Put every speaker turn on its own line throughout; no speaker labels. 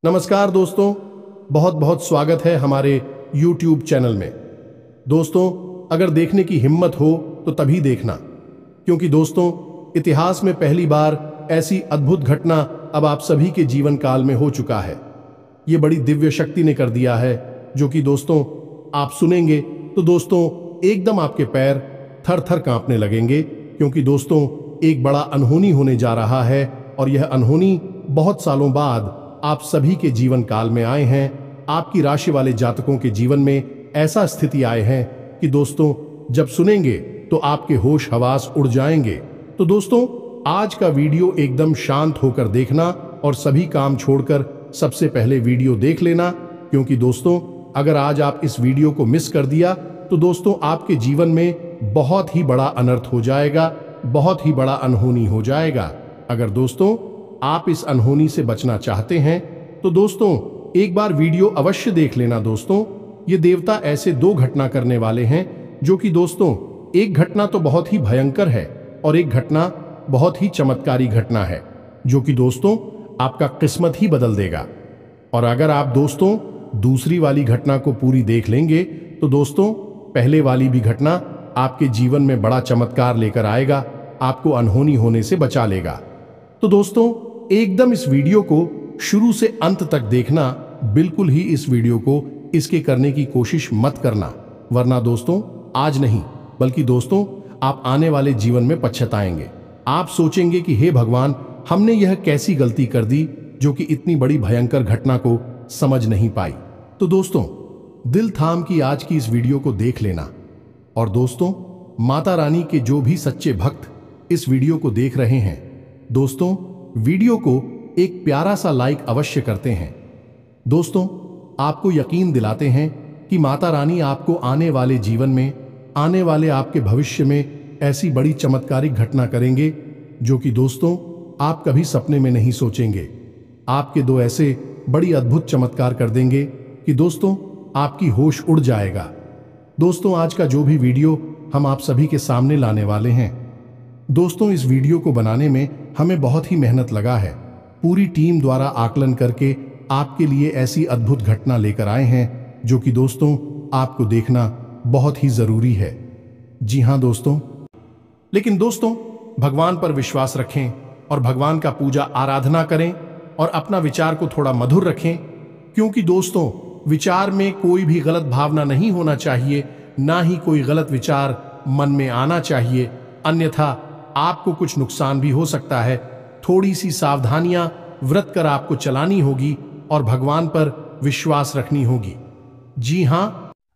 नमस्कार दोस्तों, बहुत बहुत स्वागत है हमारे YouTube चैनल में। दोस्तों, अगर देखने की हिम्मत हो तो तभी देखना, क्योंकि दोस्तों इतिहास में पहली बार ऐसी अद्भुत घटना अब आप सभी के जीवन काल में हो चुका है। ये बड़ी दिव्य शक्ति ने कर दिया है, जो कि दोस्तों आप सुनेंगे तो दोस्तों एकदम आपके पैर थर थर कांपने लगेंगे, क्योंकि दोस्तों एक बड़ा अनहोनी होने जा रहा है और यह अनहोनी बहुत सालों बाद आप सभी के जीवन काल में आए हैं। आपकी राशि वाले जातकों के जीवन में ऐसा स्थिति आए हैं कि दोस्तों जब सुनेंगे तो आपके होश हवास उड़ जाएंगे। तो दोस्तों आज का वीडियो एकदम शांत होकर देखना और सभी काम छोड़कर सबसे पहले वीडियो देख लेना, क्योंकि दोस्तों अगर आज आप इस वीडियो को मिस कर दिया तो दोस्तों आपके जीवन में बहुत ही बड़ा अनर्थ हो जाएगा, बहुत ही बड़ा अनहोनी हो जाएगा। अगर दोस्तों आप इस अनहोनी से बचना चाहते हैं तो दोस्तों एक बार वीडियो अवश्य देख लेना। दोस्तों ये देवता ऐसे दो घटना करने वाले हैं, जो कि दोस्तों एक घटना तो बहुत ही भयंकर है और एक घटना बहुत ही चमत्कारी घटना है, जो कि दोस्तों आपका किस्मत ही बदल देगा। और अगर आप दोस्तों दूसरी वाली घटना को पूरी देख लेंगे तो दोस्तों पहले वाली भी घटना आपके जीवन में बड़ा चमत्कार लेकर आएगा, आपको अनहोनी होने से बचा लेगा। तो दोस्तों एकदम इस वीडियो को शुरू से अंत तक देखना, बिल्कुल ही इस वीडियो को इसके करने की कोशिश मत करना, वरना दोस्तों आज नहीं बल्कि दोस्तों आप आने वाले जीवन में पछताएंगे। आप सोचेंगे कि हे भगवान, हमने यह कैसी गलती कर दी जो कि इतनी बड़ी भयंकर घटना को समझ नहीं पाई। तो दोस्तों दिल थाम की आज की इस वीडियो को देख लेना। और दोस्तों माता रानी के जो भी सच्चे भक्त इस वीडियो को देख रहे हैं, दोस्तों वीडियो को एक प्यारा सा लाइक अवश्य करते हैं। दोस्तों आपको यकीन दिलाते हैं कि माता रानी आपको आने वाले जीवन में, आने वाले आपके भविष्य में ऐसी बड़ी चमत्कारिक घटना करेंगे जो कि दोस्तों आप कभी सपने में नहीं सोचेंगे। आपके दो ऐसे बड़ी अद्भुत चमत्कार कर देंगे कि दोस्तों आपकी होश उड़ जाएगा। दोस्तों आज का जो भी वीडियो हम आप सभी के सामने लाने वाले हैं, दोस्तों इस वीडियो को बनाने में हमें बहुत ही मेहनत लगा है। पूरी टीम द्वारा आकलन करके आपके लिए ऐसी अद्भुत घटना लेकर आए हैं जो कि दोस्तों आपको देखना बहुत ही जरूरी है। जी हां दोस्तों, लेकिन दोस्तों भगवान पर विश्वास रखें और भगवान का पूजा आराधना करें और अपना विचार को थोड़ा मधुर रखें, क्योंकि दोस्तों विचार में कोई भी गलत भावना नहीं होना चाहिए, ना ही कोई गलत विचार मन में आना चाहिए, अन्यथा आपको कुछ नुकसान भी हो सकता है। थोड़ी सी सावधानियां व्रत कर आपको चलानी होगी और भगवान पर विश्वास रखनी होगी। जी हां,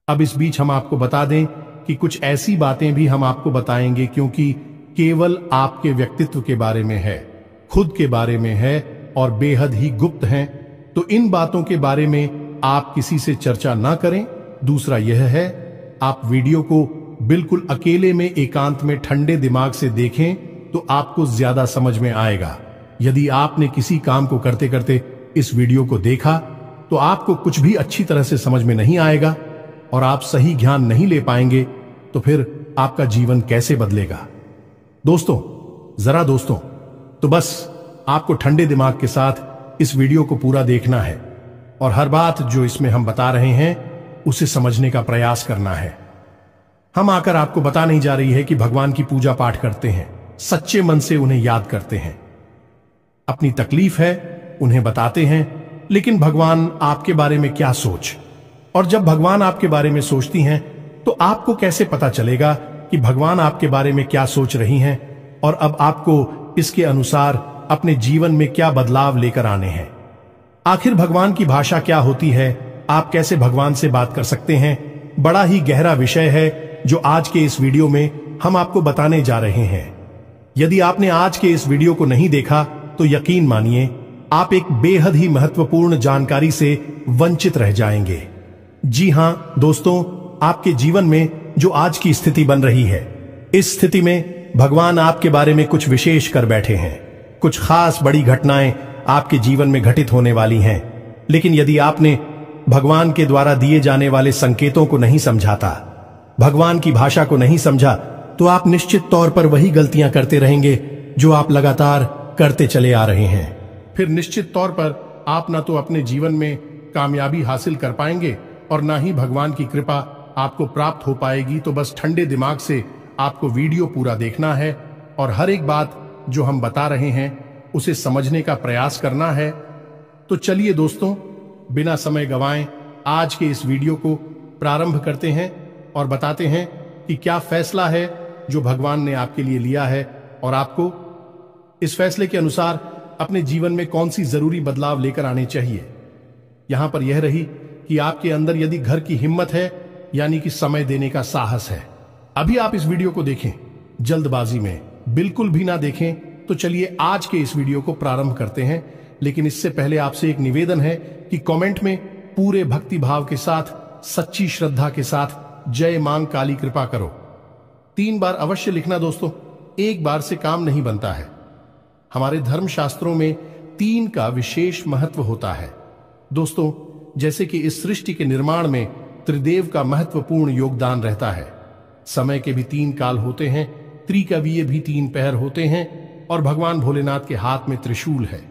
अब इस बीच हम आपको बता दें कि कुछ ऐसी बातें भी हम आपको बताएंगे क्योंकि केवल आपके व्यक्तित्व के बारे में है, खुद के बारे में है और बेहद ही गुप्त हैं। तो इन बातों के बारे में आप किसी से चर्चा ना करें। दूसरा यह है, आप वीडियो को बिल्कुल अकेले में एकांत में ठंडे दिमाग से देखें तो आपको ज्यादा समझ में आएगा। यदि आपने किसी काम को करते करते इस वीडियो को देखा तो आपको कुछ भी अच्छी तरह से समझ में नहीं आएगा और आप सही ज्ञान नहीं ले पाएंगे, तो फिर आपका जीवन कैसे बदलेगा। दोस्तों तो बस आपको ठंडे दिमाग के साथ इस वीडियो को पूरा देखना है और हर बात जो इसमें हम बता रहे हैं उसे समझने का प्रयास करना है। हम आकर आपको बता नहीं जा रही है कि भगवान की पूजा पाठ करते हैं, सच्चे मन से उन्हें याद करते हैं, अपनी तकलीफ है उन्हें बताते हैं, लेकिन भगवान आपके बारे में क्या सोच, और जब भगवान आपके बारे में सोचती हैं तो आपको कैसे पता चलेगा कि भगवान आपके बारे में क्या सोच रही हैं और अब आपको इसके अनुसार अपने जीवन में क्या बदलाव लेकर आने हैं। आखिर भगवान की भाषा क्या होती है, आप कैसे भगवान से बात कर सकते हैं, बड़ा ही गहरा विषय है जो आज के इस वीडियो में हम आपको बताने जा रहे हैं। यदि आपने आज के इस वीडियो को नहीं देखा तो यकीन मानिए आप एक बेहद ही महत्वपूर्ण जानकारी से वंचित रह जाएंगे। जी हां दोस्तों, आपके जीवन में जो आज की स्थिति बन रही है, इस स्थिति में भगवान आपके बारे में कुछ विशेष कर बैठे हैं। कुछ खास बड़ी घटनाएं आपके जीवन में घटित होने वाली हैं, लेकिन यदि आपने भगवान के द्वारा दिए जाने वाले संकेतों को नहीं समझाता, भगवान की भाषा को नहीं समझा, तो आप निश्चित तौर पर वही गलतियां करते रहेंगे जो आप लगातार करते चले आ रहे हैं। फिर निश्चित तौर पर आप ना तो अपने जीवन में कामयाबी हासिल कर पाएंगे और ना ही भगवान की कृपा आपको प्राप्त हो पाएगी। तो बस ठंडे दिमाग से आपको वीडियो पूरा देखना है और हर एक बात जो हम बता रहे हैं उसे समझने का प्रयास करना है। तो चलिए दोस्तों, बिना समय गंवाएं आज के इस वीडियो को प्रारंभ करते हैं और बताते हैं कि क्या फैसला है जो भगवान ने आपके लिए लिया है और आपको इस फैसले के अनुसार अपने जीवन में कौन सी जरूरी बदलाव लेकर आने चाहिए। यहां पर यह रही कि आपके अंदर यदि घर की हिम्मत है, यानी कि समय देने का साहस है। अभी आप इस वीडियो को देखें, जल्दबाजी में बिल्कुल भी ना देखें। तो चलिए आज के इस वीडियो को प्रारंभ करते हैं। लेकिन इससे पहले आपसे एक निवेदन है कि कमेंट में पूरे भक्ति भाव के साथ, सच्ची श्रद्धा के साथ जय मां काली कृपा करो 3 बार अवश्य लिखना दोस्तों। एक बार से काम नहीं बनता है। हमारे धर्म शास्त्रों में 3 का विशेष महत्व होता है दोस्तों। जैसे कि इस सृष्टि के निर्माण में त्रिदेव का महत्वपूर्ण योगदान रहता है। समय के भी 3 काल होते हैं, त्रिकवीय भी 3 पहर होते हैं और भगवान भोलेनाथ के हाथ में त्रिशूल है,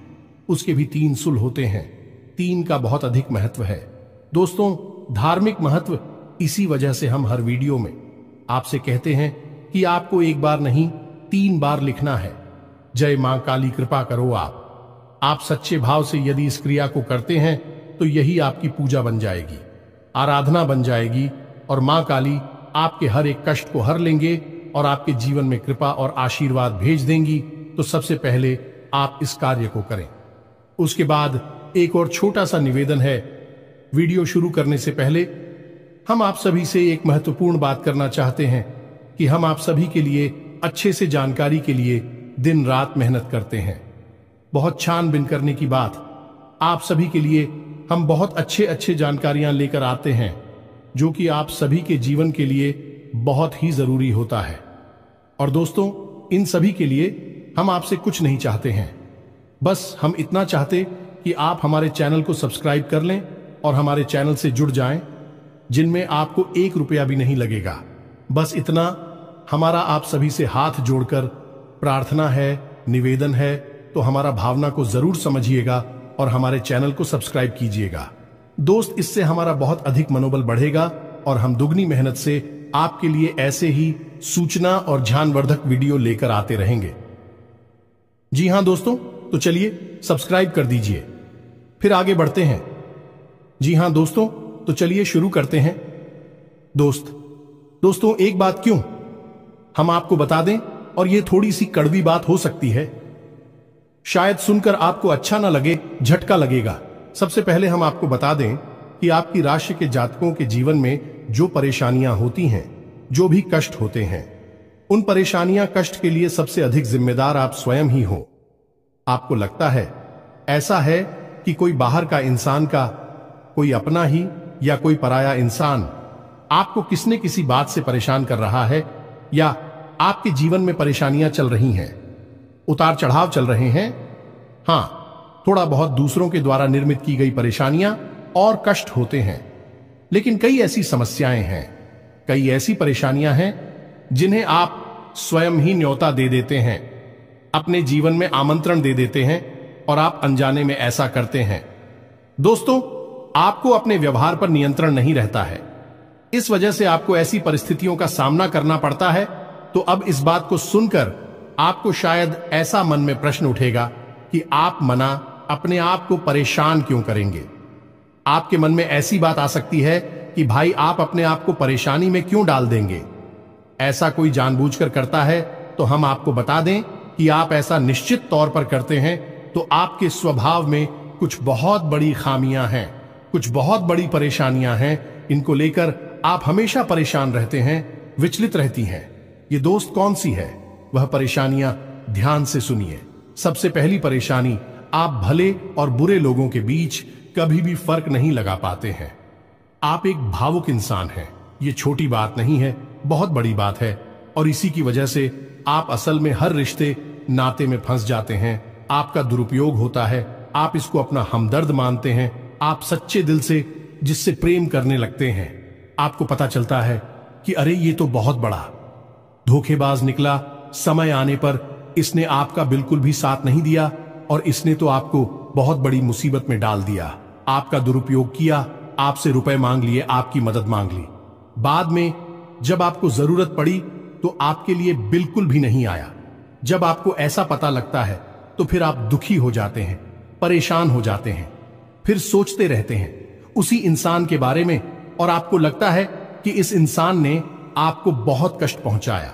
उसके भी 3 सुल होते हैं। 3 का बहुत अधिक महत्व है दोस्तों। धार्मिक महत्व इसी वजह से हम हर वीडियो में आपसे कहते हैं कि आपको एक बार नहीं 3 बार लिखना है, जय मां काली कृपा करो। आप सच्चे भाव से यदि इस क्रिया को करते हैं तो यही आपकी पूजा बन जाएगी, आराधना बन जाएगी और मां काली आपके हर एक कष्ट को हर लेंगे और आपके जीवन में कृपा और आशीर्वाद भेज देंगी। तो सबसे पहले आप इस कार्य को करें। उसके बाद एक और छोटा सा निवेदन है। वीडियो शुरू करने से पहले हम आप सभी से एक महत्वपूर्ण बात करना चाहते हैं कि हम आप सभी के लिए अच्छे से जानकारी के लिए दिन रात मेहनत करते हैं। बहुत छानबीन करने की बात, आप सभी के लिए हम बहुत अच्छे जानकारियां लेकर आते हैं जो कि आप सभी के जीवन के लिए बहुत ही जरूरी होता है। और दोस्तों, इन सभी के लिए हम आपसे कुछ नहीं चाहते हैं, बस हम इतना चाहते कि आप हमारे चैनल को सब्सक्राइब कर लें और हमारे चैनल से जुड़ जाएं, जिनमें आपको 1 रुपया भी नहीं लगेगा। बस इतना हमारा आप सभी से हाथ जोड़कर प्रार्थना है, निवेदन है। तो हमारा भावना को जरूर समझिएगा और हमारे चैनल को सब्सक्राइब कीजिएगा दोस्त। इससे हमारा बहुत अधिक मनोबल बढ़ेगा और हम दुगनी मेहनत से आपके लिए ऐसे ही सूचना और ज्ञानवर्धक वीडियो लेकर आते रहेंगे। जी हां दोस्तों, तो चलिए सब्सक्राइब कर दीजिए, फिर आगे बढ़ते हैं। जी हां दोस्तों, तो चलिए शुरू करते हैं। दोस्तों एक बात क्यों हम आपको बता दें, और ये थोड़ी सी कड़वी बात हो सकती है, शायद सुनकर आपको अच्छा ना लगे, झटका लगेगा। सबसे पहले हम आपको बता दें कि आपकी राशि के जातकों के जीवन में जो परेशानियां होती हैं, जो भी कष्ट होते हैं, उन परेशानियां कष्ट के लिए सबसे अधिक जिम्मेदार आप स्वयं ही हो। आपको लगता है ऐसा है कि कोई बाहर का इंसान का, कोई अपना ही या कोई पराया इंसान आपको किसी न किसी बात से परेशान कर रहा है, या आपके जीवन में परेशानियां चल रही हैं, उतार चढ़ाव चल रहे हैं। हां, थोड़ा बहुत दूसरों के द्वारा निर्मित की गई परेशानियां और कष्ट होते हैं, लेकिन कई ऐसी समस्याएं हैं, कई ऐसी परेशानियां हैं जिन्हें आप स्वयं ही न्योता दे देते हैं, अपने जीवन में आमंत्रण दे देते हैं और आप अनजाने में ऐसा करते हैं। दोस्तों, आपको अपने व्यवहार पर नियंत्रण नहीं रहता है, इस वजह से आपको ऐसी परिस्थितियों का सामना करना पड़ता है। तो अब इस बात को सुनकर आपको शायद ऐसा मन में प्रश्न उठेगा कि आप मना अपने आप को परेशान क्यों करेंगे। आपके मन में ऐसी बात आ सकती है कि भाई आप अपने आप को परेशानी में क्यों डाल देंगे। ऐसा कोई जानबूझकर करता है तो हम आपको बता दें कि आप ऐसा निश्चित तौर पर करते हैं तो आपके स्वभाव में कुछ बहुत बड़ी खामियां हैं, कुछ बहुत बड़ी परेशानियां हैं। इनको लेकर आप हमेशा परेशान रहते हैं, विचलित रहती हैं। ये दोस्त कौन सी है वह परेशानियां, ध्यान से सुनिए। सबसे पहली परेशानी, आप भले और बुरे लोगों के बीच कभी भी फर्क नहीं लगा पाते हैं। आप एक भावुक इंसान हैं। ये छोटी बात नहीं है, बहुत बड़ी बात है। और इसी की वजह से आप असल में हर रिश्ते नाते में फंस जाते हैं। आपका दुरुपयोग होता है, आप इसको अपना हमदर्द मानते हैं। आप सच्चे दिल से जिससे प्रेम करने लगते हैं, आपको पता चलता है कि अरे ये तो बहुत बड़ा धोखेबाज निकला। समय आने पर इसने आपका बिल्कुल भी साथ नहीं दिया और इसने तो आपको बहुत बड़ी मुसीबत में डाल दिया, आपका दुरुपयोग किया, आपसे रुपए मांग लिए, आपकी मदद मांग ली। बाद में जब आपको जरूरत पड़ी तो आपके लिए बिल्कुल भी नहीं आया। जब आपको ऐसा पता लगता है तो फिर आप दुखी हो जाते हैं, परेशान हो जाते हैं, फिर सोचते रहते हैं उसी इंसान के बारे में और आपको लगता है कि इस इंसान ने आपको बहुत कष्ट पहुंचाया।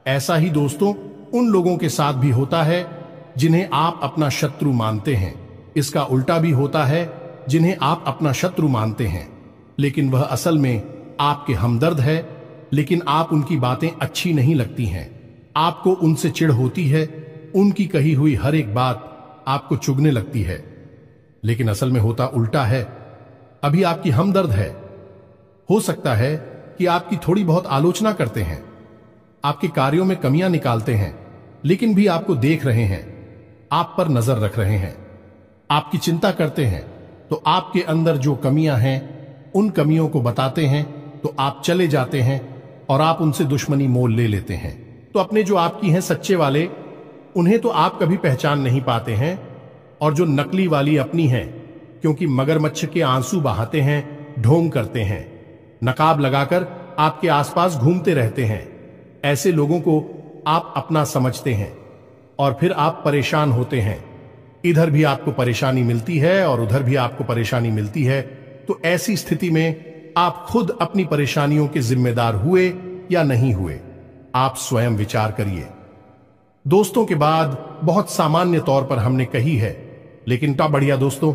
ऐसा ही दोस्तों उन लोगों के साथ भी होता है जिन्हें आप अपना शत्रु मानते हैं। इसका उल्टा भी होता है, जिन्हें आप अपना शत्रु मानते हैं लेकिन वह असल में आपके हमदर्द है, लेकिन आप उनकी बातें अच्छी नहीं लगती हैं, आपको उनसे चिढ़ होती है, उनकी कही हुई हर एक बात आपको चुभने लगती है। लेकिन असल में होता उल्टा है। अभी आपकी हमदर्द है, हो सकता है कि आपकी थोड़ी बहुत आलोचना करते हैं, आपके कार्यों में कमियां निकालते हैं, लेकिन भी आपको देख रहे हैं, आप पर नजर रख रहे हैं, आपकी चिंता करते हैं, तो आपके अंदर जो कमियां हैं उन कमियों को बताते हैं तो आप चले जाते हैं और आप उनसे दुश्मनी मोल ले लेते हैं। तो अपने जो आपकी हैं सच्चे वाले, उन्हें तो आप कभी पहचान नहीं पाते हैं, और जो नकली वाली अपनी हैं, क्योंकि मगरमच्छ के आंसू बहाते हैं, ढोंग करते हैं, नकाब लगाकर आपके आसपास घूमते रहते हैं, ऐसे लोगों को आप अपना समझते हैं और फिर आप परेशान होते हैं। इधर भी आपको परेशानी मिलती है और उधर भी आपको परेशानी मिलती है। तो ऐसी स्थिति में आप खुद अपनी परेशानियों के जिम्मेदार हुए या नहीं हुए, आप स्वयं विचार करिए। दोस्तों के बाद बहुत सामान्य तौर पर हमने कही है, लेकिन टा बढ़िया दोस्तों,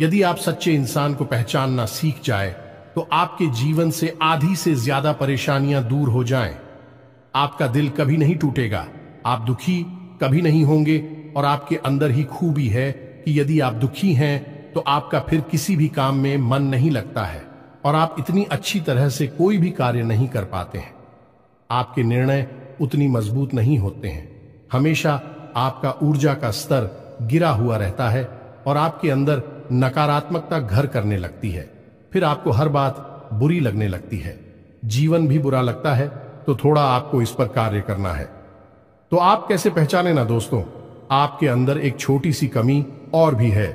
यदि आप सच्चे इंसान को पहचानना सीख जाए तो आपके जीवन से आधी से ज्यादा परेशानियां दूर हो जाएं। आपका दिल कभी नहीं टूटेगा, आप दुखी कभी नहीं होंगे, और आपके अंदर ही खूबी है कि यदि आप दुखी हैं तो आपका फिर किसी भी काम में मन नहीं लगता है और आप इतनी अच्छी तरह से कोई भी कार्य नहीं कर पाते हैं। आपके निर्णय उतनी मजबूत नहीं होते हैं, हमेशा आपका ऊर्जा का स्तर गिरा हुआ रहता है और आपके अंदर नकारात्मकता घर करने लगती है। फिर आपको हर बात बुरी लगने लगती है, जीवन भी बुरा लगता है, तो थोड़ा आपको इस पर कार्य करना है। तो आप कैसे पहचाने ना दोस्तों, आपके अंदर एक छोटी सी कमी और भी है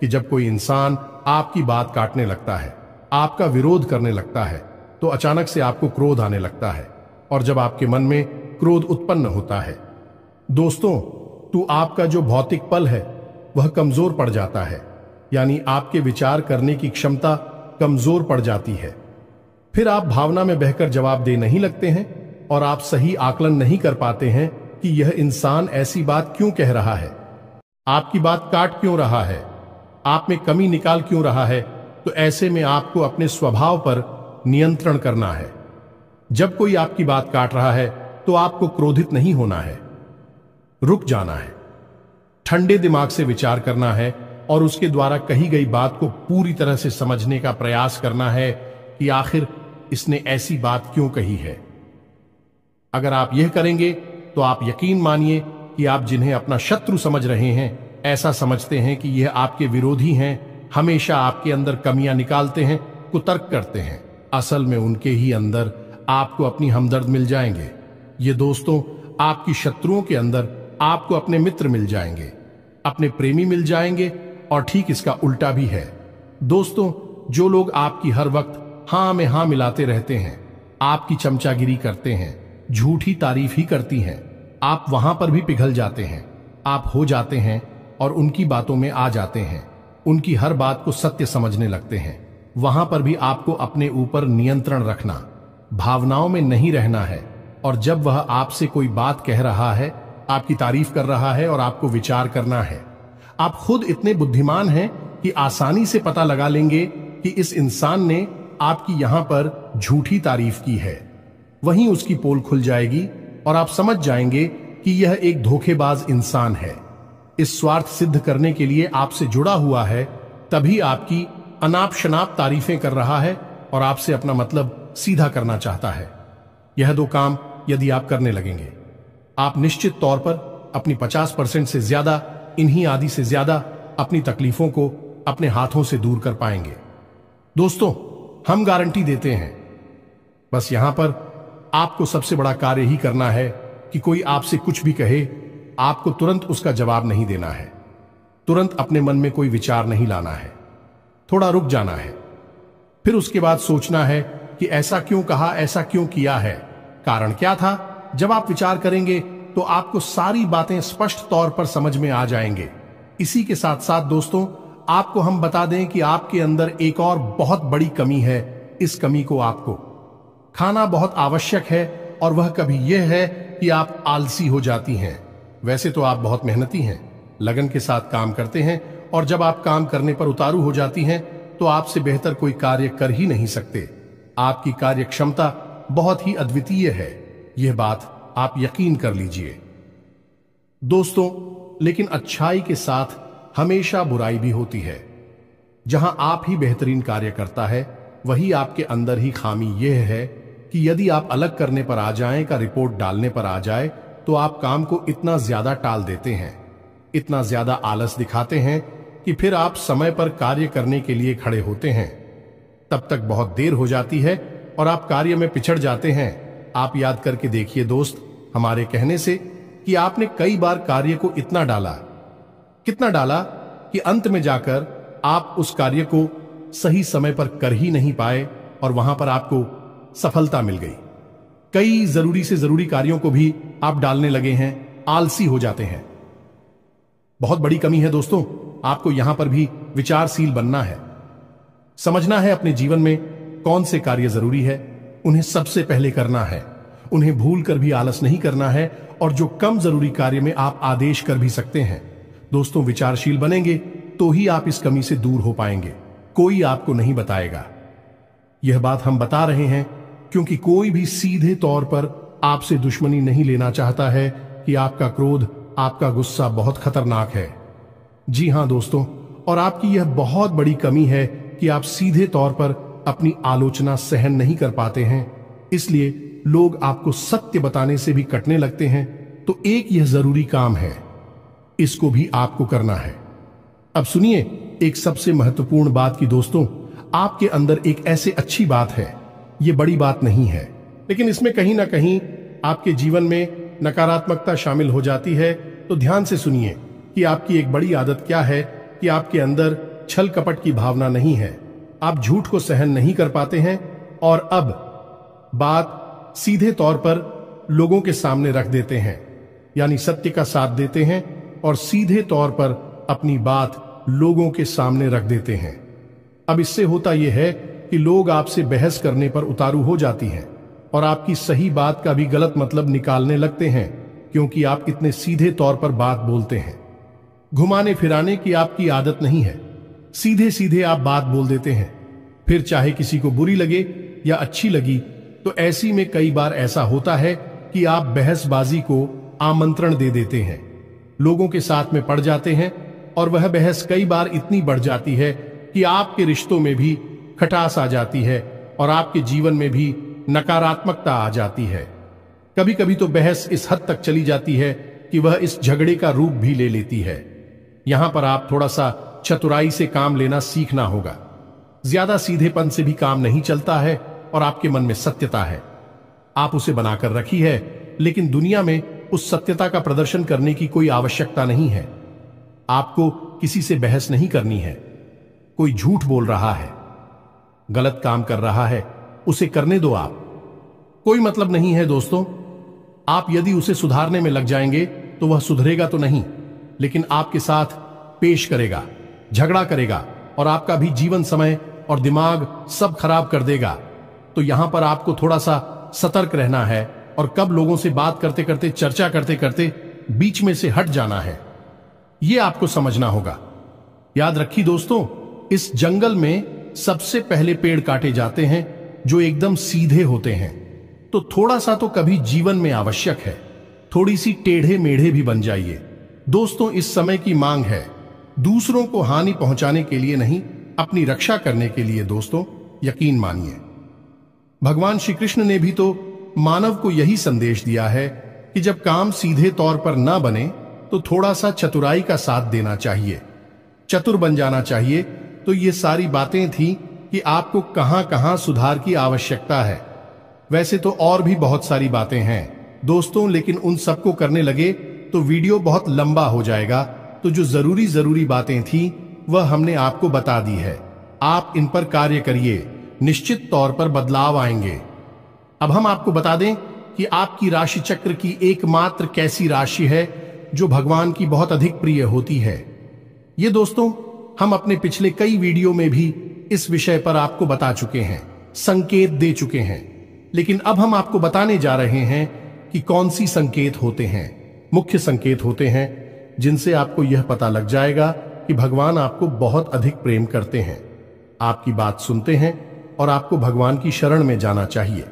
कि जब कोई इंसान आपकी बात काटने लगता है, आपका विरोध करने लगता है, तो अचानक से आपको क्रोध आने लगता है, और जब आपके मन में क्रोध उत्पन्न होता है दोस्तों, तो आपका जो भौतिक पल है वह कमजोर पड़ जाता है, यानी आपके विचार करने की क्षमता कमजोर पड़ जाती है। फिर आप भावना में बहकर जवाब दे नहीं लगते हैं और आप सही आकलन नहीं कर पाते हैं कि यह इंसान ऐसी बात क्यों कह रहा है, आपकी बात काट क्यों रहा है, आप में कमी निकाल क्यों रहा है। तो ऐसे में आपको अपने स्वभाव पर नियंत्रण करना है। जब कोई आपकी बात काट रहा है तो आपको क्रोधित नहीं होना है, रुक जाना है, ठंडे दिमाग से विचार करना है और उसके द्वारा कही गई बात को पूरी तरह से समझने का प्रयास करना है कि आखिर इसने ऐसी बात क्यों कही है। अगर आप यह करेंगे तो आप यकीन मानिए कि आप जिन्हें अपना शत्रु समझ रहे हैं, ऐसा समझते हैं कि यह आपके विरोधी हैं, हमेशा आपके अंदर कमियां निकालते हैं, कुतर्क करते हैं, असल में उनके ही अंदर आपको अपनी हमदर्द मिल जाएंगे। ये दोस्तों, आपकी शत्रुओं के अंदर आपको अपने मित्र मिल जाएंगे, अपने प्रेमी मिल जाएंगे, और ठीक इसका उल्टा भी है। दोस्तों, जो लोग आपकी हर वक्त हां में हां मिलाते रहते हैं, आपकी चमचागिरी करते हैं, झूठी तारीफ ही करती हैं, आप वहां पर भी पिघल जाते हैं, आप हो जाते हैं और उनकी बातों में आ जाते हैं, उनकी हर बात को सत्य समझने लगते हैं। वहां पर भी आपको अपने ऊपर नियंत्रण रखना, भावनाओं में नहीं रहना है। और जब वह आपसे कोई बात कह रहा है, आपकी तारीफ कर रहा है, और आपको विचार करना है, आप खुद इतने बुद्धिमान हैं कि आसानी से पता लगा लेंगे कि इस इंसान ने आपकी यहां पर झूठी तारीफ की है। वहीं उसकी पोल खुल जाएगी और आप समझ जाएंगे कि यह एक धोखेबाज इंसान है, इस स्वार्थ सिद्ध करने के लिए आपसे जुड़ा हुआ है, तभी आपकी अनाप शनाप तारीफें कर रहा है और आपसे अपना मतलब सीधा करना चाहता है। यह दो काम यदि आप करने लगेंगे, आप निश्चित तौर पर अपनी 50% से ज्यादा, इन्हीं आदि से ज्यादा अपनी तकलीफों को अपने हाथों से दूर कर पाएंगे। दोस्तों, हम गारंटी देते हैं, बस यहां पर आपको सबसे बड़ा कार्य ही करना है कि कोई आपसे कुछ भी कहे, आपको तुरंत उसका जवाब नहीं देना है। तुरंत अपने मन में कोई विचार नहीं लाना है, थोड़ा रुक जाना है। फिर उसके बाद सोचना है कि ऐसा क्यों कहा, ऐसा क्यों किया है, कारण क्या था। जब आप विचार करेंगे तो आपको सारी बातें स्पष्ट तौर पर समझ में आ जाएंगे। इसी के साथ साथ दोस्तों, आपको हम बता दें कि आपके अंदर एक और बहुत बड़ी कमी है। इस कमी को आपको खाना बहुत आवश्यक है, और वह कभी यह है कि आप आलसी हो जाती हैं। वैसे तो आप बहुत मेहनती हैं, लगन के साथ काम करते हैं, और जब आप काम करने पर उतारू हो जाती हैं तो आपसे बेहतर कोई कार्य कर ही नहीं सकते। आपकी कार्य क्षमता बहुत ही अद्वितीय है, यह बात आप यकीन कर लीजिए दोस्तों। लेकिन अच्छाई के साथ हमेशा बुराई भी होती है। जहां आप ही बेहतरीन कार्य करता है, वही आपके अंदर ही खामी यह है कि यदि आप अलग करने पर आ जाएं का रिपोर्ट डालने पर आ जाए, तो आप काम को इतना ज्यादा टाल देते हैं, इतना ज्यादा आलस दिखाते हैं कि फिर आप समय पर कार्य करने के लिए खड़े होते हैं। तब तक बहुत देर हो जाती है और आप कार्य में पिछड़ जाते हैं। आप याद करके देखिए दोस्त, हमारे कहने से कि आपने कई बार कार्य को इतना डाला, कितना डाला कि अंत में जाकर आप उस कार्य को सही समय पर कर ही नहीं पाए, और वहां पर आपको सफलता मिल गई। कई जरूरी से जरूरी कार्यों को भी आप डालने लगे हैं, आलसी हो जाते हैं। बहुत बड़ी कमी है दोस्तों। आपको यहां पर भी विचारशील बनना है, समझना है अपने जीवन में कौन से कार्य जरूरी है, उन्हें सबसे पहले करना है, उन्हें भूल कर भी आलस नहीं करना है, और जो कम जरूरी कार्य में आप आदेश कर भी सकते हैं। दोस्तों, विचारशील बनेंगे तो ही आप इस कमी से दूर हो पाएंगे, कोई आपको नहीं बताएगा। यह बात हम बता रहे हैं क्योंकि कोई भी सीधे तौर पर आपसे दुश्मनी नहीं लेना चाहता है कि आपका क्रोध, आपका गुस्सा बहुत खतरनाक है। जी हां दोस्तों, और आपकी यह बहुत बड़ी कमी है कि आप सीधे तौर पर अपनी आलोचना सहन नहीं कर पाते हैं, इसलिए लोग आपको सत्य बताने से भी कटने लगते हैं। तो एक यह जरूरी काम है, इसको भी आपको करना है। अब सुनिए एक सबसे महत्वपूर्ण बात की दोस्तों, आपके अंदर एक ऐसे अच्छी बात है, ये बड़ी बात नहीं है, लेकिन इसमें कहीं ना कहीं आपके जीवन में नकारात्मकता शामिल हो जाती है। तो ध्यान से सुनिए कि आपकी एक बड़ी आदत क्या है कि आपके अंदर छल कपट की भावना नहीं है, आप झूठ को सहन नहीं कर पाते हैं, और अब बात सीधे तौर पर लोगों के सामने रख देते हैं, यानी सत्य का साथ देते हैं और सीधे तौर पर अपनी बात लोगों के सामने रख देते हैं। अब इससे होता यह है कि लोग आपसे बहस करने पर उतारू हो जाती हैं और आपकी सही बात का भी गलत मतलब निकालने लगते हैं, क्योंकि आप इतने सीधे तौर पर बात बोलते हैं। घुमाने फिराने की आपकी आदत नहीं है, सीधे सीधे आप बात बोल देते हैं, फिर चाहे किसी को बुरी लगे या अच्छी लगी। तो ऐसी में कई बार ऐसा होता है कि आप बहसबाजी को आमंत्रण दे देते हैं, लोगों के साथ में पड़ जाते हैं, और वह बहस कई बार इतनी बढ़ जाती है कि आपके रिश्तों में भी खटास आ जाती है और आपके जीवन में भी नकारात्मकता आ जाती है। कभी कभी तो बहस इस हद तक चली जाती है कि वह इस झगड़े का रूप भी ले लेती है। यहां पर आप थोड़ा सा चतुराई से काम लेना सीखना होगा। ज्यादा सीधेपन से भी काम नहीं चलता है, और आपके मन में सत्यता है, आप उसे बनाकर रखी है, लेकिन दुनिया में उस सत्यता का प्रदर्शन करने की कोई आवश्यकता नहीं है। आपको किसी से बहस नहीं करनी है। कोई झूठ बोल रहा है, गलत काम कर रहा है, उसे करने दो आप, कोई मतलब नहीं है दोस्तों। आप यदि उसे सुधारने में लग जाएंगे तो वह सुधरेगा तो नहीं, लेकिन आपके साथ पेश करेगा, झगड़ा करेगा, और आपका भी जीवन समय और दिमाग सब खराब कर देगा। तो यहां पर आपको थोड़ा सा सतर्क रहना है, और कब लोगों से बात करते करते, चर्चा करते करते बीच में से हट जाना है, यह आपको समझना होगा। याद रखिए दोस्तों, इस जंगल में सबसे पहले पेड़ काटे जाते हैं जो एकदम सीधे होते हैं। तो थोड़ा सा तो कभी जीवन में आवश्यक है, थोड़ी सी टेढ़े मेढ़े भी बन जाइए दोस्तों। इस समय की मांग है दूसरों को हानि पहुंचाने के लिए नहीं, अपनी रक्षा करने के लिए दोस्तों, यकीन मानिए। भगवान श्री कृष्ण ने भी तो मानव को यही संदेश दिया है कि जब काम सीधे तौर पर ना बने तो थोड़ा सा चतुराई का साथ देना चाहिए, चतुर बन जाना चाहिए। तो ये सारी बातें थी कि आपको कहां कहां सुधार की आवश्यकता है। वैसे तो और भी बहुत सारी बातें हैं दोस्तों, लेकिन उन सबको करने लगे तो वीडियो बहुत लंबा हो जाएगा। तो तो जो जरूरी जरूरी बातें थी वह हमने आपको बता दी है। आप इन पर कार्य करिए, निश्चित तौर पर बदलाव आएंगे। अब हम आपको बता दें कि आपकी राशि चक्र की एकमात्र कैसी राशि है जो भगवान की बहुत अधिक प्रिय होती है। ये दोस्तों हम अपने पिछले कई वीडियो में भी इस विषय पर आपको बता चुके हैं, संकेत दे चुके हैं, लेकिन अब हम आपको बताने जा रहे हैं कि कौन सी संकेत होते हैं। मुख्य संकेत होते हैं जिनसे आपको यह पता लग जाएगा कि भगवान आपको बहुत अधिक प्रेम करते हैं, आपकी बात सुनते हैं और आपको भगवान की शरण में जाना चाहिए,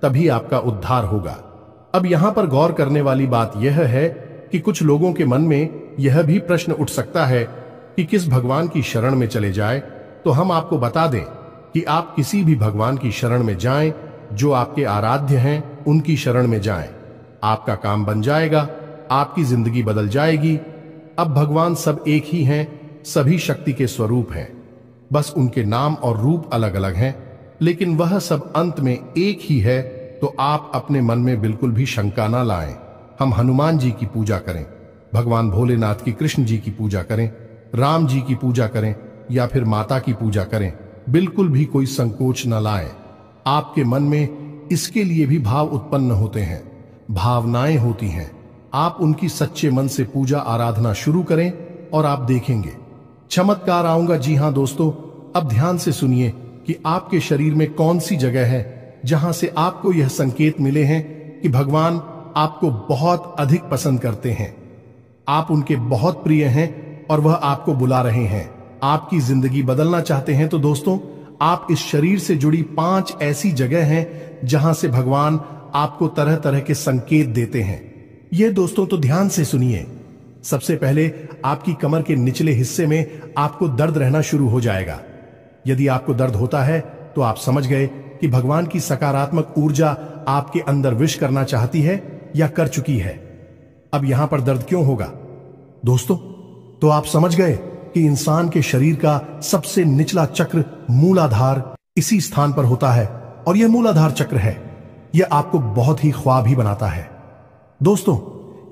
तभी आपका उद्धार होगा। अब यहां पर गौर करने वाली बात यह है कि कुछ लोगों के मन में यह भी प्रश्न उठ सकता है कि किस भगवान की शरण में चले जाए। तो हम आपको बता दें कि आप किसी भी भगवान की शरण में जाएं, जो आपके आराध्य हैं उनकी शरण में जाएं। आपका काम बन जाएगा, आपकी जिंदगी बदल जाएगी। अब भगवान सब एक ही हैं, सभी शक्ति के स्वरूप हैं, बस उनके नाम और रूप अलग अलग हैं, लेकिन वह सब अंत में एक ही है। तो आप अपने मन में बिल्कुल भी शंका ना लाएं। हम हनुमान जी की पूजा करें, भगवान भोलेनाथ की, कृष्ण जी की पूजा करें, राम जी की पूजा करें या फिर माता की पूजा करें, बिल्कुल भी कोई संकोच न लाएं। आपके मन में इसके लिए भी भाव उत्पन्न होते हैं, भावनाएं होती हैं। आप उनकी सच्चे मन से पूजा आराधना शुरू करें और आप देखेंगे चमत्कार आऊंगा। जी हां दोस्तों, अब ध्यान से सुनिए कि आपके शरीर में कौन सी जगह है जहां से आपको यह संकेत मिले हैं कि भगवान आपको बहुत अधिक पसंद करते हैं, आप उनके बहुत प्रिय हैं और वह आपको बुला रहे हैं। आपकी जिंदगी बदलना चाहते हैं तो दोस्तों आप इस शरीर से जुड़ी 5 ऐसी जगह हैं जहां से भगवान आपको तरह तरह के संकेत देते हैं। ये दोस्तों तो ध्यान से सुनिए। सबसे पहले आपकी कमर के निचले हिस्से में आपको दर्द रहना शुरू हो जाएगा। यदि आपको दर्द होता है तो आप समझ गए कि भगवान की सकारात्मक ऊर्जा आपके अंदर विश करना चाहती है या कर चुकी है। अब यहां पर दर्द क्यों होगा दोस्तों? तो आप समझ गए कि इंसान के शरीर का सबसे निचला चक्र मूलाधार इसी स्थान पर होता है और यह मूलाधार चक्र है, यह आपको बहुत ही ख्वाब ही बनाता है दोस्तों,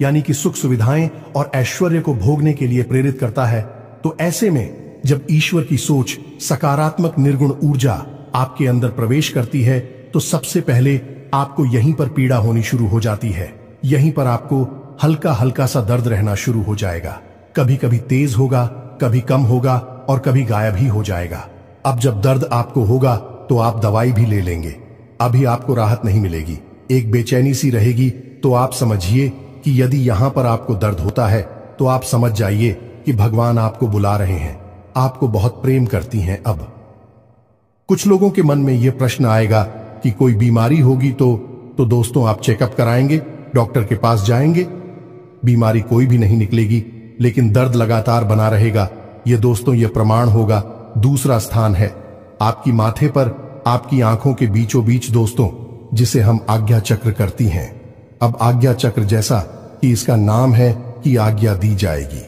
यानी कि सुख सुविधाएं और ऐश्वर्य को भोगने के लिए प्रेरित करता है। तो ऐसे में जब ईश्वर की सोच, सकारात्मक निर्गुण ऊर्जा आपके अंदर प्रवेश करती है तो सबसे पहले आपको यहीं पर पीड़ा होनी शुरू हो जाती है। यहीं पर आपको हल्का हल्का सा दर्द रहना शुरू हो जाएगा, कभी कभी तेज होगा, कभी कम होगा और कभी गायब ही हो जाएगा। अब जब दर्द आपको होगा तो आप दवाई भी ले लेंगे, अभी आपको राहत नहीं मिलेगी, एक बेचैनी सी रहेगी। तो आप समझिए कि यदि यहां पर आपको दर्द होता है तो आप समझ जाइए कि भगवान आपको बुला रहे हैं, आपको बहुत प्रेम करती हैं। अब कुछ लोगों के मन में यह प्रश्न आएगा कि कोई बीमारी होगी तो दोस्तों आप चेकअप कराएंगे, डॉक्टर के पास जाएंगे, बीमारी कोई भी नहीं निकलेगी, लेकिन दर्द लगातार बना रहेगा। यह दोस्तों यह प्रमाण होगा। दूसरा स्थान है आपकी माथे पर, आपकी आंखों के बीचों बीच दोस्तों, जिसे हम आज्ञा चक्र करती हैं। अब आज्ञा चक्र जैसा कि इसका नाम है कि आज्ञा दी जाएगी।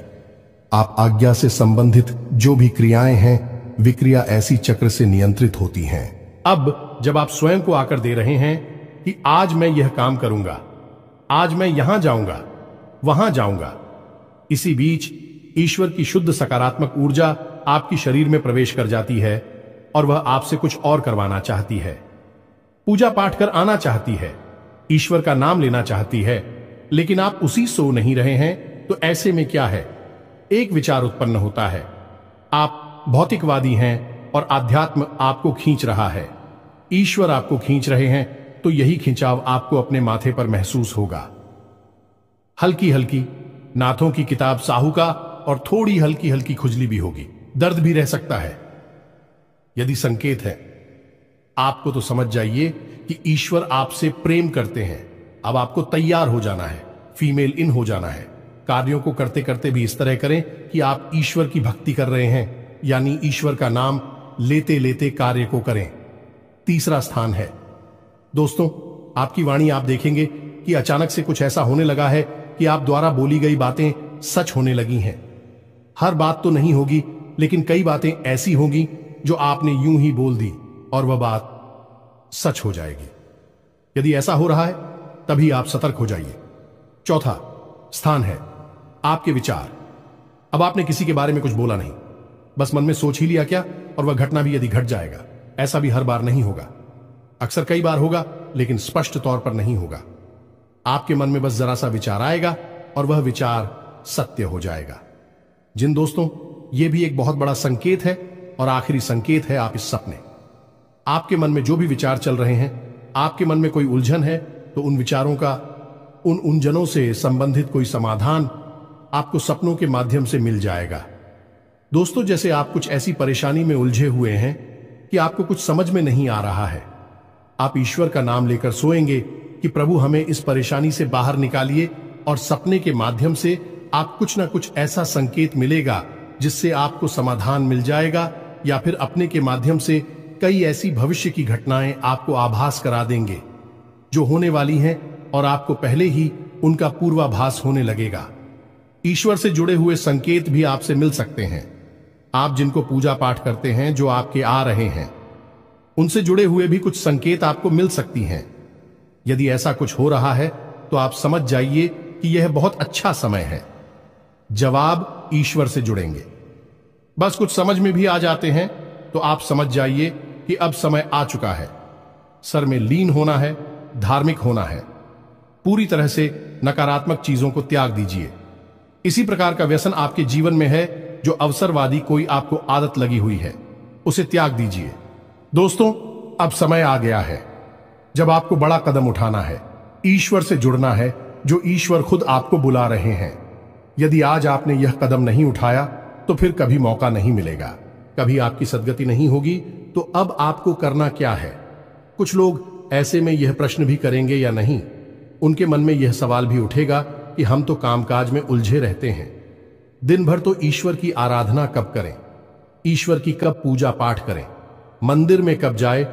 आप आज्ञा से संबंधित जो भी क्रियाएं हैं, विक्रिया ऐसी चक्र से नियंत्रित होती हैं। अब जब आप स्वयं को आकर दे रहे हैं कि आज मैं यह काम करूंगा, आज मैं यहां जाऊंगा, वहां जाऊंगा, इसी बीच ईश्वर की शुद्ध सकारात्मक ऊर्जा आपकी शरीर में प्रवेश कर जाती है और वह आपसे कुछ और करवाना चाहती है, पूजा पाठ कर आना चाहती है, ईश्वर का नाम लेना चाहती है, लेकिन आप उसी सो नहीं रहे हैं। तो ऐसे में क्या है, एक विचार उत्पन्न होता है, आप भौतिकवादी हैं और आध्यात्म आपको खींच रहा है, ईश्वर आपको खींच रहे हैं, तो यही खिंचाव आपको अपने माथे पर महसूस होगा। हल्की हल्की नाथों की किताब साहू का और थोड़ी हल्की हल्की खुजली भी होगी, दर्द भी रह सकता है। यदि संकेत है आपको तो समझ जाइए कि ईश्वर आपसे प्रेम करते हैं। अब आपको तैयार हो जाना है, फीमेल इन हो जाना है। कार्यों को करते करते भी इस तरह करें कि आप ईश्वर की भक्ति कर रहे हैं, यानी ईश्वर का नाम लेते लेते कार्य को करें। तीसरा स्थान है दोस्तों आपकी वाणी। आप देखेंगे कि अचानक से कुछ ऐसा होने लगा है कि आप द्वारा बोली गई बातें सच होने लगी हैं। हर बात तो नहीं होगी, लेकिन कई बातें ऐसी होंगी जो आपने यूं ही बोल दी और वह बात सच हो जाएगी। यदि ऐसा हो रहा है तभी आप सतर्क हो जाइए। चौथा स्थान है आपके विचार। अब आपने किसी के बारे में कुछ बोला नहीं, बस मन में सोच ही लिया क्या, और वह घटना भी यदि घट जाएगा। ऐसा भी हर बार नहीं होगा, अक्सर कई बार होगा, लेकिन स्पष्ट तौर पर नहीं होगा। आपके मन में बस जरा सा विचार आएगा और वह विचार सत्य हो जाएगा। जिन दोस्तों, यह भी एक बहुत बड़ा संकेत है और आखिरी संकेत है आप इस सपने। आपके मन में जो भी विचार चल रहे हैं, आपके मन में कोई उलझन है, तो उन विचारों का, उन उलझनों से संबंधित कोई समाधान आपको सपनों के माध्यम से मिल जाएगा। दोस्तों, जैसे आप कुछ ऐसी परेशानी में उलझे हुए हैं कि आपको कुछ समझ में नहीं आ रहा है, आप ईश्वर का नाम लेकर सोएंगे कि प्रभु हमें इस परेशानी से बाहर निकालिए, और सपने के माध्यम से आप कुछ ना कुछ ऐसा संकेत मिलेगा जिससे आपको समाधान मिल जाएगा, या फिर अपने के माध्यम से कई ऐसी भविष्य की घटनाएं आपको आभास करा देंगे जो होने वाली हैं, और आपको पहले ही उनका पूर्वाभास होने लगेगा। ईश्वर से जुड़े हुए संकेत भी आपसे मिल सकते हैं। आप जिनको पूजा पाठ करते हैं, जो आपके आ रहे हैं, उनसे जुड़े हुए भी कुछ संकेत आपको मिल सकती हैं। यदि ऐसा कुछ हो रहा है तो आप समझ जाइए कि यह बहुत अच्छा समय है। जवाब ईश्वर से जुड़ेंगे। बस कुछ समझ में भी आ जाते हैं तो आप समझ जाइए कि अब समय आ चुका है। सर में लीन होना है, धार्मिक होना है। पूरी तरह से नकारात्मक चीजों को त्याग दीजिए। इसी प्रकार का व्यसन आपके जीवन में है जो अवसरवादी कोई आपको आदत लगी हुई है, उसे त्याग दीजिए। दोस्तों, अब समय आ गया है जब आपको बड़ा कदम उठाना है, ईश्वर से जुड़ना है, जो ईश्वर खुद आपको बुला रहे हैं। यदि आज आपने यह कदम नहीं उठाया तो फिर कभी मौका नहीं मिलेगा, कभी आपकी सद्गति नहीं होगी। तो अब आपको करना क्या है? कुछ लोग ऐसे में यह प्रश्न भी करेंगे या नहीं, उनके मन में यह सवाल भी उठेगा कि हम तो कामकाज में उलझे रहते हैं, दिन भर तो ईश्वर की आराधना कब करें, ईश्वर की कब पूजा पाठ करें, मंदिर में कब जाए।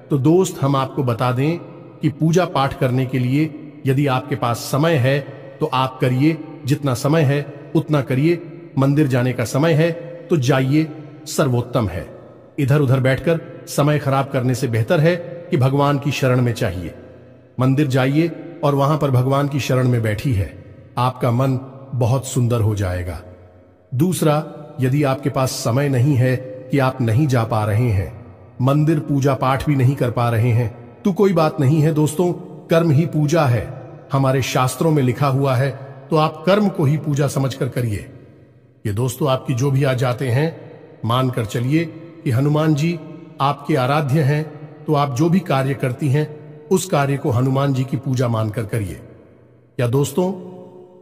तो दोस्त, हम आपको बता दें कि पूजा पाठ करने के लिए यदि आपके पास समय है तो आप करिए, जितना समय है उतना करिए। मंदिर जाने का समय है तो जाइए, सर्वोत्तम है। इधर उधर बैठकर समय खराब करने से बेहतर है कि भगवान की शरण में चाहिए। मंदिर जाइए और वहां पर भगवान की शरण में बैठी है, आपका मन बहुत सुंदर हो जाएगा। दूसरा, यदि आपके पास समय नहीं है कि आप नहीं जा पा रहे हैं, मंदिर पूजा पाठ भी नहीं कर पा रहे हैं, तो कोई बात नहीं है दोस्तों, कर्म ही पूजा है। हमारे शास्त्रों में लिखा हुआ है, तो आप कर्म को ही पूजा समझकर करिए। ये दोस्तों, आपकी जो भी आ जाते हैं, मानकर चलिए कि हनुमान जी आपके आराध्य हैं, तो आप जो भी कार्य करती हैं उस कार्य को हनुमान जी की पूजा मानकर करिए। या दोस्तों,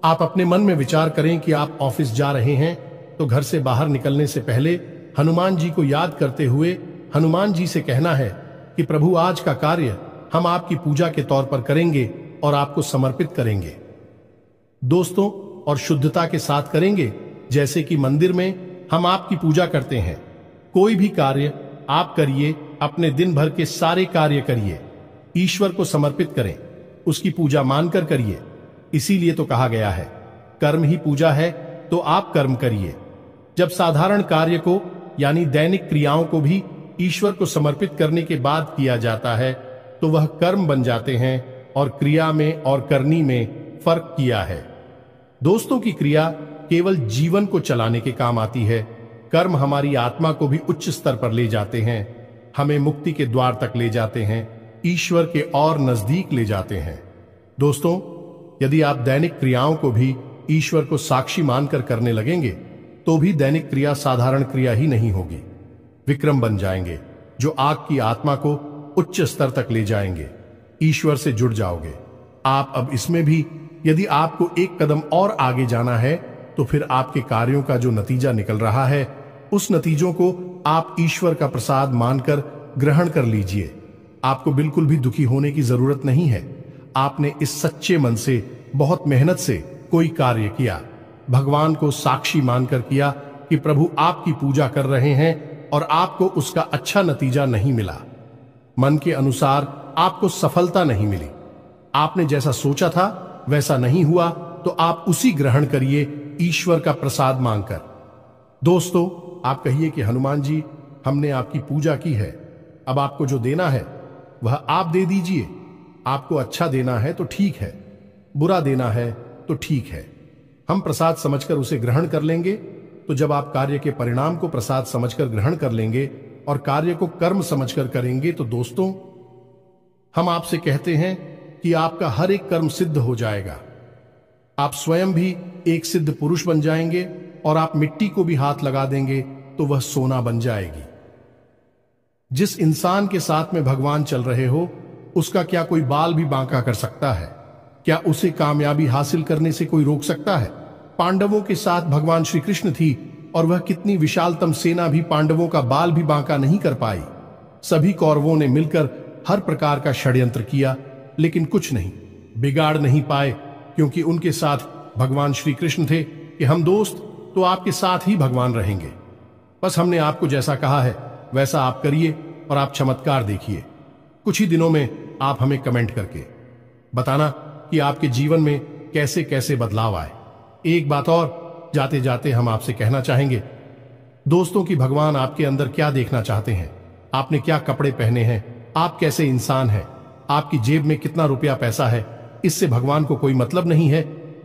आप अपने मन में विचार करें कि आप ऑफिस जा रहे हैं, तो घर से बाहर निकलने से पहले हनुमान जी को याद करते हुए हनुमान जी से कहना है कि प्रभु, आज का कार्य हम आपकी पूजा के तौर पर करेंगे और आपको समर्पित करेंगे दोस्तों, और शुद्धता के साथ करेंगे, जैसे कि मंदिर में हम आपकी पूजा करते हैं। कोई भी कार्य आप करिए, अपने दिन भर के सारे कार्य करिए, ईश्वर को समर्पित करें, उसकी पूजा मानकर करिए। इसीलिए तो कहा गया है, कर्म ही पूजा है, तो आप कर्म करिए। जब साधारण कार्य को यानी दैनिक क्रियाओं को भी ईश्वर को समर्पित करने के बाद किया जाता है, तो वह कर्म बन जाते हैं, और क्रिया में और करनी में फर्क किया है। दोस्तों, की क्रिया केवल जीवन को चलाने के काम आती है, कर्म हमारी आत्मा को भी उच्च स्तर पर ले जाते हैं, हमें मुक्ति के द्वार तक ले जाते हैं, ईश्वर के और नजदीक ले जाते हैं। दोस्तों, यदि आप दैनिक क्रियाओं को भी ईश्वर को साक्षी मानकर करने लगेंगे, तो भी दैनिक क्रिया साधारण क्रिया ही नहीं होगी, विक्रम बन जाएंगे, जो आग की आत्मा को उच्च स्तर तक ले जाएंगे। ईश्वर से जुड़ जाओगे आप। अब इसमें भी यदि आपको एक कदम और आगे जाना है, तो फिर आपके कार्यों का जो नतीजा निकल रहा है, उस नतीजों को आप ईश्वर का प्रसाद मानकर ग्रहण कर लीजिए। आपको बिल्कुल भी दुखी होने की जरूरत नहीं है। आपने इस सच्चे मन से, बहुत मेहनत से कोई कार्य किया, भगवान को साक्षी मानकर किया कि प्रभु आपकी पूजा कर रहे हैं, और आपको उसका अच्छा नतीजा नहीं मिला, मन के अनुसार आपको सफलता नहीं मिली, आपने जैसा सोचा था वैसा नहीं हुआ, तो आप उसी ग्रहण करिए ईश्वर का प्रसाद मांगकर। दोस्तों, आप कहिए कि हनुमान जी, हमने आपकी पूजा की है, अब आपको जो देना है वह आप दे दीजिए। आपको अच्छा देना है तो ठीक है, बुरा देना है तो ठीक है, हम प्रसाद समझकर उसे ग्रहण कर लेंगे तो जब आप कार्य के परिणाम को प्रसाद समझकर ग्रहण कर लेंगे और कार्य को कर्म समझकर करेंगे, तो दोस्तों हम आपसे कहते हैं कि आपका हर एक कर्म सिद्ध हो जाएगा। आप स्वयं भी एक सिद्ध पुरुष बन जाएंगे और आप मिट्टी को भी हाथ लगा देंगे तो वह सोना बन जाएगी। जिस इंसान के साथ में भगवान चल रहे हो, उसका क्या कोई बाल भी बांका कर सकता है? क्या उसे कामयाबी हासिल करने से कोई रोक सकता है? पांडवों के साथ भगवान श्री कृष्ण थी और वह कितनी विशालतम सेना भी पांडवों का बाल भी बांका नहीं कर पाई। सभी कौरवों ने मिलकर हर प्रकार का षड्यंत्र किया, लेकिन कुछ नहीं बिगाड़ नहीं पाए, क्योंकि उनके साथ भगवान श्री कृष्ण थे कि हम दोस्त तो आपके साथ ही भगवान रहेंगे। बस हमने आपको जैसा कहा है वैसा आप करिए और आप चमत्कार देखिए। कुछ ही दिनों में आप हमें कमेंट करके बताना कि आपके जीवन में कैसे कैसे बदलाव आए। एक बात और जाते जाते हम आपसे कहना चाहेंगे दोस्तों कि भगवान आपके अंदर क्या देखना चाहते हैं, आपने क्या कपड़े पहने हैं, आप कैसे इंसान हैं, आपकी जेब में कितना रुपया पैसा है, इससे भगवान को कोई मतलब नहीं है।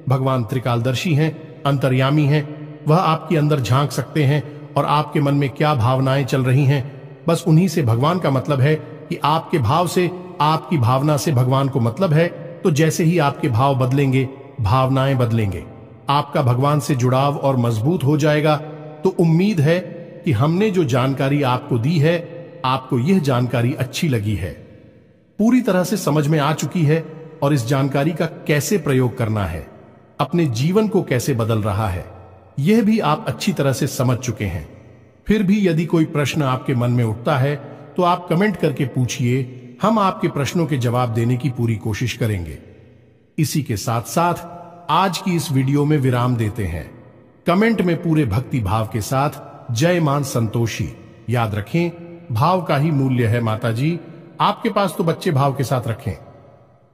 भगवान त्रिकालदर्शी हैं, अंतर्यामी हैं, वह आपके अंदर झांक सकते हैं और आपके मन में क्या भावनाएं चल रही हैं, बस उन्हीं से भगवान का मतलब है कि आपके भाव से, आपकी भावना से भगवान को मतलब है। तो जैसे ही आपके भाव बदलेंगे, भावनाएं बदलेंगे, आपका भगवान से जुड़ाव और मजबूत हो जाएगा। तो उम्मीद है कि हमने जो जानकारी आपको दी है, आपको यह जानकारी अच्छी लगी है, पूरी तरह से समझ में आ चुकी है और इस जानकारी का कैसे प्रयोग करना है, अपने जीवन को कैसे बदल रहा है, यह भी आप अच्छी तरह से समझ चुके हैं। फिर भी यदि कोई प्रश्न आपके मन में उठता है तो आप कमेंट करके पूछिए, हम आपके प्रश्नों के जवाब देने की पूरी कोशिश करेंगे। इसी के साथ साथ आज की इस वीडियो में विराम देते हैं। कमेंट में पूरे भक्ति भाव के साथ जय मां संतोषी याद रखें, भाव का ही मूल्य है माता जी, आपके पास तो बच्चे भाव के साथ रखें।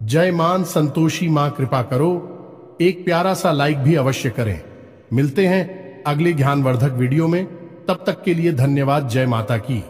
जय मां संतोषी मां कृपा करो, एक प्यारा सा लाइक भी अवश्य करें। मिलते हैं अगले ज्ञानवर्धक वीडियो में, तब तक के लिए धन्यवाद। जय माता की।